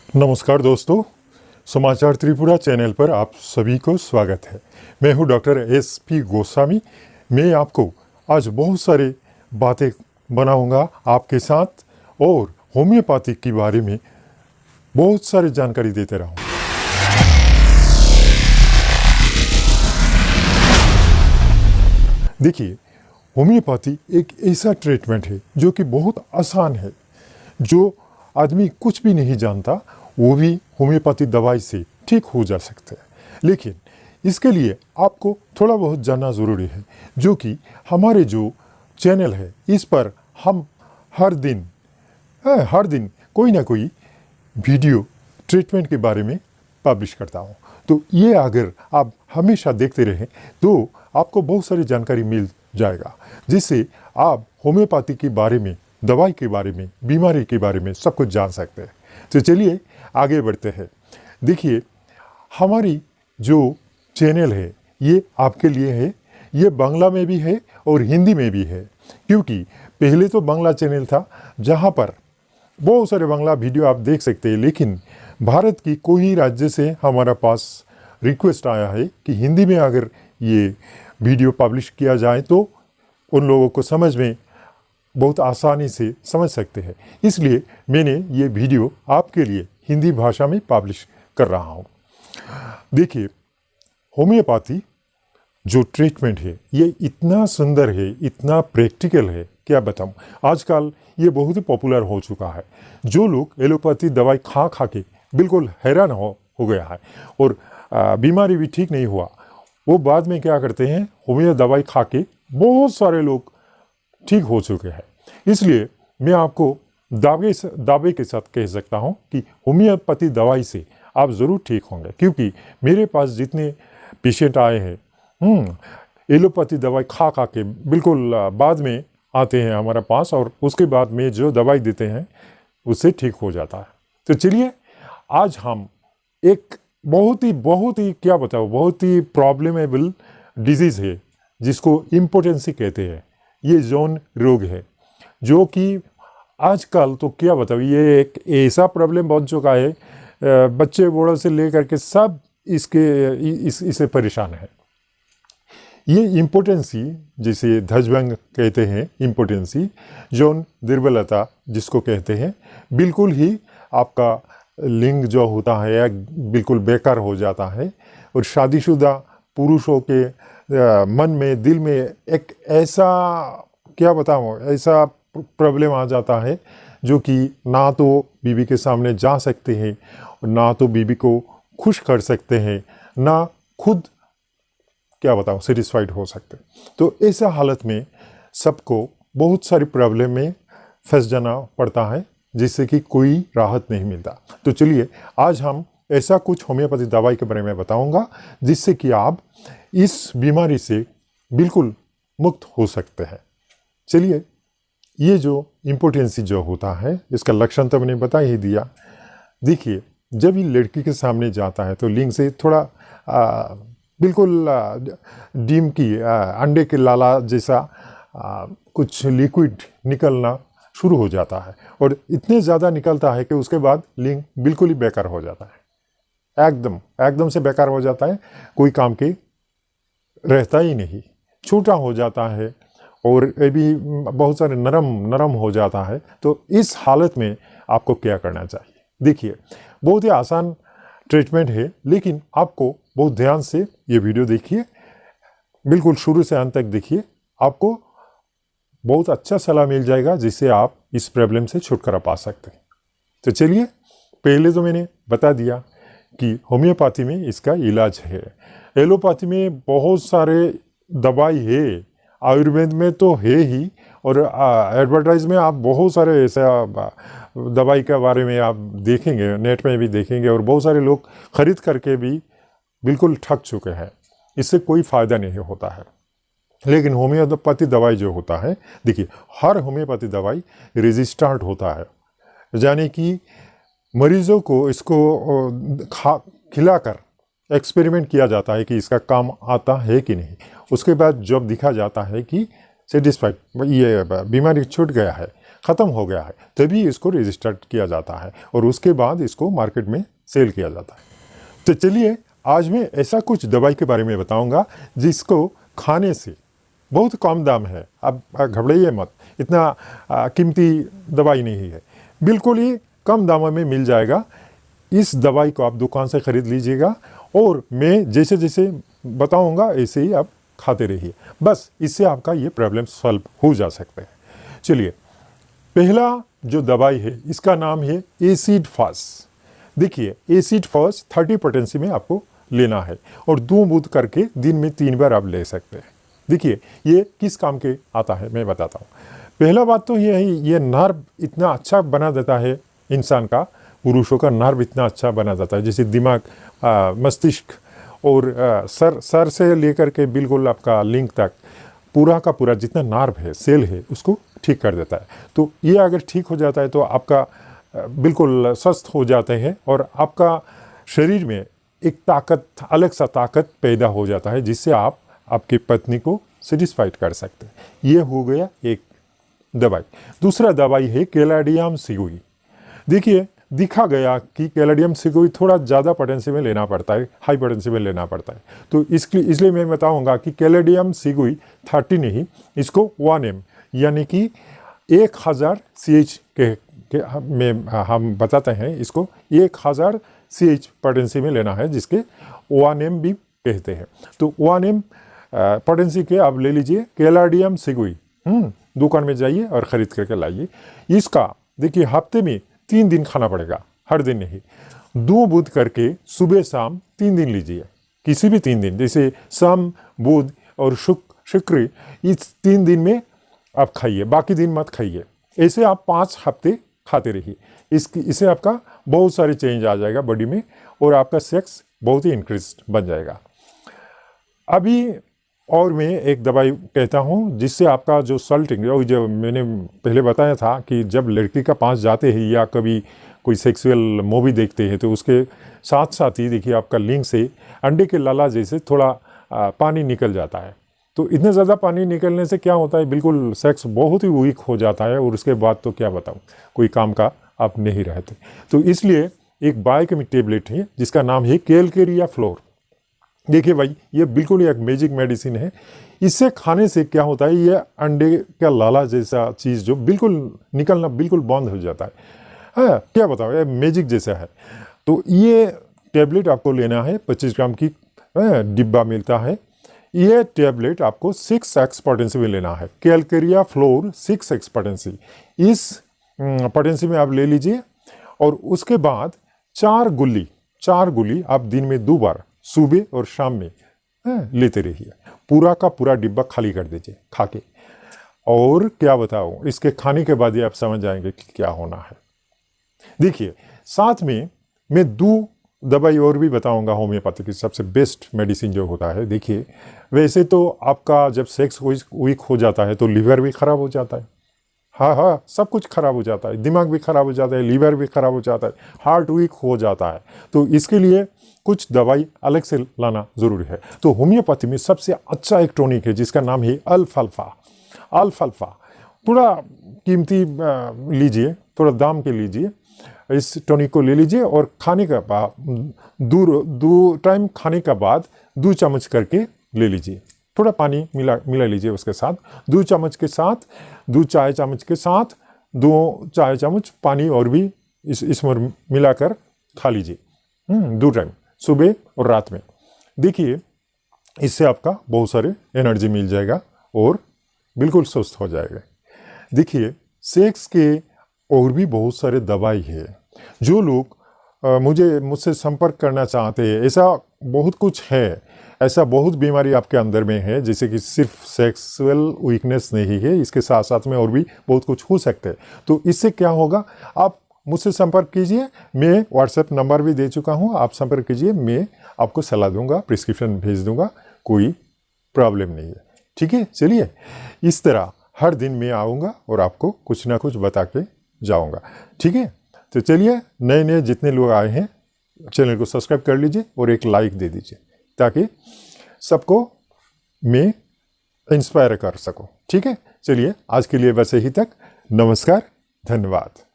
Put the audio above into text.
नमस्कार दोस्तों, समाचार त्रिपुरा चैनल पर आप सभी को स्वागत है। मैं हूं डॉक्टर SP गोस्वामी। मैं आपको आज बहुत सारे बातें बनाऊंगा आपके साथ और होम्योपैथिक के बारे में बहुत सारी जानकारी देते रहूँगा। देखिए, होम्योपैथी एक ऐसा ट्रीटमेंट है जो कि बहुत आसान है। जो आदमी कुछ भी नहीं जानता वो भी होम्योपैथी दवाई से ठीक हो जा सकता है, लेकिन इसके लिए आपको थोड़ा बहुत जानना ज़रूरी है, जो कि हमारे जो चैनल है इस पर हम हर दिन कोई ना कोई वीडियो ट्रीटमेंट के बारे में पब्लिश करता हूँ। तो ये अगर आप हमेशा देखते रहें तो आपको बहुत सारी जानकारी मिल जाएगा, जिससे आप होम्योपैथी के बारे में, दवाई के बारे में, बीमारी के बारे में सब कुछ जान सकते हैं। तो चलिए आगे बढ़ते हैं। देखिए, हमारी जो चैनल है ये आपके लिए है। ये बांग्ला में भी है और हिंदी में भी है, क्योंकि पहले तो बांग्ला चैनल था जहाँ पर बहुत सारे बांग्ला वीडियो आप देख सकते हैं, लेकिन भारत की कोई राज्य से हमारा पास रिक्वेस्ट आया है कि हिंदी में अगर ये वीडियो पब्लिश किया जाए तो उन लोगों को समझ में बहुत आसानी से समझ सकते हैं। इसलिए मैंने ये वीडियो आपके लिए हिंदी भाषा में पब्लिश कर रहा हूँ। देखिए, होम्योपैथी जो ट्रीटमेंट है ये इतना सुंदर है, इतना प्रैक्टिकल है, क्या बताऊँ। आजकल ये बहुत ही पॉपुलर हो चुका है। जो लोग एलोपैथी दवाई खा के बिल्कुल हैरान हो गया है और बीमारी भी ठीक नहीं हुआ, वो बाद में क्या करते हैं, होम्यो दवाई खा के बहुत सारे लोग ठीक हो चुके हैं। इसलिए मैं आपको दावे के साथ कह सकता हूं कि होम्योपैथी दवाई से आप ज़रूर ठीक होंगे, क्योंकि मेरे पास जितने पेशेंट आए हैं एलोपैथी दवाई खा के बिल्कुल बाद में आते हैं हमारे पास, और उसके बाद में जो दवाई देते हैं उससे ठीक हो जाता है। तो चलिए, आज हम एक बहुत ही क्या बताओ, बहुत ही प्रॉब्लमेबल डिजीज़ है जिसको इम्पोटेंसी कहते हैं। ये जौन रोग है जो कि आजकल तो क्या बताओ, ये एक ऐसा प्रॉब्लम बन चुका है, बच्चे बूढ़ों से लेकर के सब इससे परेशान है। ये इम्पोटेंसी, जिसे ध्वजभंग कहते हैं, इम्पोटेंसी जौन दुर्बलता जिसको कहते हैं, बिल्कुल ही आपका लिंग जो होता है बिल्कुल बेकार हो जाता है, और शादीशुदा पुरुषों के मन में, दिल में एक ऐसा, क्या बताऊँ, ऐसा प्रॉब्लम आ जाता है जो कि ना तो बीवी के सामने जा सकते हैं, ना तो बीवी को खुश कर सकते हैं, ना खुद, क्या बताऊँ, सेटिस्फाइड हो सकते। तो ऐसा हालत में सबको बहुत सारी प्रॉब्लम में फंस जाना पड़ता है, जिससे कि कोई राहत नहीं मिलता। तो चलिए, आज हम ऐसा कुछ होम्योपैथी दवाई के बारे में बताऊंगा जिससे कि आप इस बीमारी से बिल्कुल मुक्त हो सकते हैं। चलिए, ये जो इम्पोटेंसी जो होता है इसका लक्षण तो मैंने बता ही दिया। देखिए, जब ये लड़की के सामने जाता है तो लिंग से थोड़ा बिल्कुल डीम की अंडे के लाला जैसा कुछ लिक्विड निकलना शुरू हो जाता है, और इतने ज़्यादा निकलता है कि उसके बाद लिंग बिल्कुल ही बेकार हो जाता है। एकदम से बेकार हो जाता है, कोई काम के रहता ही नहीं, छोटा हो जाता है और ये भी बहुत सारे नरम हो जाता है। तो इस हालत में आपको क्या करना चाहिए? देखिए, बहुत ही आसान ट्रीटमेंट है, लेकिन आपको बहुत ध्यान से ये वीडियो देखिए, बिल्कुल शुरू से अंत तक देखिए, आपको बहुत अच्छा सलाह मिल जाएगा जिससे आप इस प्रॉब्लम से छुटकारा पा सकते हैं। तो चलिए, पहले तो मैंने बता दिया कि होम्योपैथी में इसका इलाज है। एलोपैथी में बहुत सारे दवाई है, आयुर्वेद में तो है ही, और एडवर्टाइज में आप बहुत सारे ऐसा दवाई के बारे में आप देखेंगे, नेट में भी देखेंगे, और बहुत सारे लोग खरीद करके भी बिल्कुल ठग चुके हैं। इससे कोई फ़ायदा नहीं होता है। लेकिन होम्योपैथी दवाई जो होता है, देखिए, हर होम्योपैथी दवाई रेजिस्टेंट होता है, यानी कि मरीजों को इसको खिलाकर एक्सपेरिमेंट किया जाता है कि इसका काम आता है कि नहीं। उसके बाद जब दिखा जाता है कि सेटिस्फाइड, ये बीमारी छूट गया है, ख़त्म हो गया है तभी इसको रजिस्टर किया जाता है और उसके बाद इसको मार्केट में सेल किया जाता है। तो चलिए आज मैं ऐसा कुछ दवाई के बारे में बताऊंगा जिसको खाने से बहुत कम दाम है, अब घबराइए मत, इतना कीमती दवाई नहीं है, बिल्कुल ही कम दामों में मिल जाएगा। इस दवाई को आप दुकान से ख़रीद लीजिएगा और मैं जैसे जैसे बताऊंगा ऐसे ही आप खाते रहिए, बस इससे आपका ये प्रॉब्लम सॉल्व हो जा सकता है। चलिए पहला जो दवाई है इसका नाम है एसिड फास। देखिए एसिड फास 30 पोटेंसी में आपको लेना है और 2 बूंद करके दिन में 3 बार आप ले सकते हैं। देखिए ये किस काम के आता है मैं बताता हूँ। पहला बात तो ये है, ये नर्व इतना अच्छा बना देता है इंसान का, पुरुषों का नर्व इतना अच्छा बना देता है, जैसे दिमाग, मस्तिष्क और सर से लेकर के बिल्कुल आपका लिंक तक पूरा का पूरा जितना नर्व है, सेल है, उसको ठीक कर देता है। तो ये अगर ठीक हो जाता है तो आपका बिल्कुल स्वस्थ हो जाते हैं और आपका शरीर में एक ताकत, अलग सा ताकत पैदा हो जाता है जिससे आप आपकी पत्नी को सेटिस्फाइड कर सकते हैं। ये हो गया एक दवाई। दूसरा दवाई है कैलाडियम सिगुई। देखिए दिखा गया कि कैलाडियम सिगुई थोड़ा ज़्यादा पोटेंसी में लेना पड़ता है, हाई पोटेंसी में लेना पड़ता है, तो इसलिए मैं बताऊंगा कि कैलाडियम सिगुई 30 नहीं, इसको 1 m यानी कि 1000 CH के में हम बताते हैं, इसको 1000 CH पोटेंसी में लेना है, जिसके 1 m भी कहते हैं। तो 1 m पोटेंसी के आप ले लीजिए कैलाडियम सिगुई, दुकान में जाइए और ख़रीद करके लाइए। इसका देखिए हफ्ते में 3 दिन खाना पड़ेगा, हर दिन नहीं। 2 बूंद करके सुबह शाम 3 दिन लीजिए, किसी भी 3 दिन, जैसे शाम, बुध और शुक्र, इस 3 दिन में आप खाइए, बाकी दिन मत खाइए। ऐसे आप 5 हफ्ते खाते रहिए। इससे आपका बहुत सारे चेंज आ जाएगा बॉडी में और आपका सेक्स बहुत ही इंक्रीज बन जाएगा। अभी और मैं एक दवाई कहता हूँ जिससे आपका जो सल्टिंग, जो मैंने पहले बताया था कि जब लड़की का पास जाते हैं या कभी कोई सेक्सुअल मूवी देखते हैं तो उसके साथ साथ ही देखिए आपका लिंग से अंडे के लाला जैसे थोड़ा पानी निकल जाता है। तो इतने ज़्यादा पानी निकलने से क्या होता है, बिल्कुल सेक्स बहुत ही वीक हो जाता है और उसके बाद तो क्या बताऊँ, कोई काम का आप नहीं रहते। तो इसलिए एक बायोकेमिक टेबलेट है जिसका नाम है कैलकेरिया फ्लोर। देखिए भाई ये बिल्कुल एक मैजिक मेडिसिन है। इससे खाने से क्या होता है, ये अंडे का लाला जैसा चीज़ जो बिल्कुल निकलना बिल्कुल बंद हो जाता है। हाँ क्या बताओ, ये मैजिक जैसा है। तो ये टैबलेट आपको लेना है, 25 ग्राम की डिब्बा मिलता है। ये टैबलेट आपको 6x पोटेंसी में लेना है, कैलकेरिया फ्लोर 6x पोटेंसी। इस पोटेंसी में आप ले लीजिए और उसके बाद 4 गुल्ली आप दिन में 2 बार सुबह और शाम में लेते रहिए। पूरा का पूरा डिब्बा खाली कर दीजिए खा के। और क्या बताऊँ, इसके खाने के बाद ही आप समझ जाएंगे कि क्या होना है। देखिए साथ में मैं 2 दवाई और भी बताऊंगा होम्योपैथी की सबसे बेस्ट मेडिसिन जो होता है। देखिए वैसे तो आपका जब सेक्स वीक हो जाता है तो लीवर भी ख़राब हो जाता है, हाँ सब कुछ ख़राब हो जाता है, दिमाग भी ख़राब हो जाता है, लीवर भी ख़राब हो जाता है, हार्ट वीक हो जाता है। तो इसके लिए कुछ दवाई अलग से लाना ज़रूरी है। तो होम्योपैथी में सबसे अच्छा एक टॉनिक है जिसका नाम है अल्फाल्फा। थोड़ा कीमती लीजिए, थोड़ा दाम के लीजिए, इस टॉनिक को ले लीजिए और खाने के बाद 2 टाइम खाने के बाद 2 चम्मच करके ले लीजिए। थोड़ा पानी मिला लीजिए उसके साथ, 2 चम्मच के साथ, 2 चाय चम्मच के साथ 2 चाय चम्मच पानी और भी इसमें मिलाकर खा लीजिए 2 टाइम, सुबह और रात में। देखिए इससे आपका बहुत सारे एनर्जी मिल जाएगा और बिल्कुल स्वस्थ हो जाएगा। देखिए सेक्स के और भी बहुत सारे दवाई है। जो लोग मुझसे संपर्क करना चाहते हैं, ऐसा बहुत कुछ है, ऐसा बहुत बीमारी आपके अंदर में है, जैसे कि सिर्फ सेक्सुअल वीकनेस नहीं है, इसके साथ साथ में और भी बहुत कुछ हो सकते हैं। तो इससे क्या होगा, आप मुझसे संपर्क कीजिए, मैं व्हाट्सएप नंबर भी दे चुका हूँ, आप संपर्क कीजिए, मैं आपको सलाह दूंगा, प्रिस्क्रिप्शन भेज दूंगा, कोई प्रॉब्लम नहीं है। ठीक है, चलिए इस तरह हर दिन मैं आऊँगा और आपको कुछ ना कुछ बता के जाऊँगा। ठीक है, तो चलिए नए जितने लोग आए हैं चैनल को सब्सक्राइब कर लीजिए और एक लाइक दे दीजिए ताकि सबको मैं इंस्पायर कर सकूं। ठीक है, चलिए आज के लिए बस यही तक। नमस्कार, धन्यवाद।